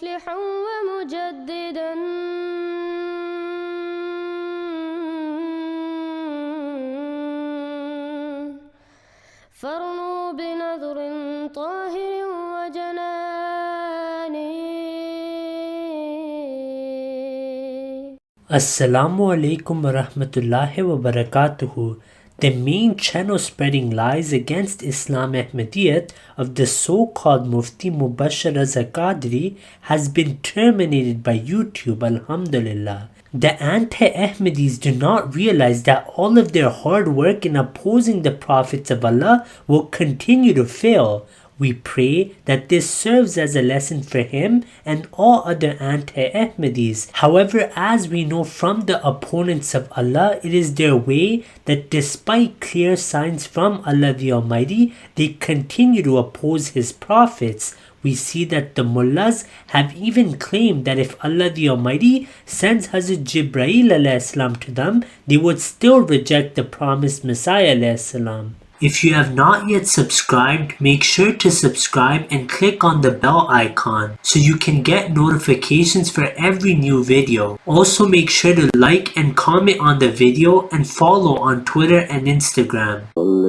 مصلحا ومجددا فارنوا بنظر طاهر وجناني. Assalamu alaikum wa rahmatullahi wa barakatuhu. The main channel spreading lies against Islam Ahmadiyyat of the so-called Mufti Mubashir Raza Qadri has been terminated by YouTube, alhamdulillah. The anti-Ahmadis do not realize that all of their hard work in opposing the prophets of Allah will continue to fail. We pray that this serves as a lesson for him and all other anti-Ahmadis. However, as we know from the opponents of Allah, it is their way that despite clear signs from Allah the Almighty, they continue to oppose His prophets. We see that the mullahs have even claimed that if Allah the Almighty sends Hazrat Jibreel ﷺ to them, they would still reject the promised Messiah ﷺ. If you have not yet subscribed, make sure to subscribe and click on the bell icon so you can get notifications for every new video. Also make sure to like and comment on the video and follow on Twitter and Instagram. صل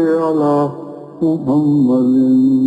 على محمد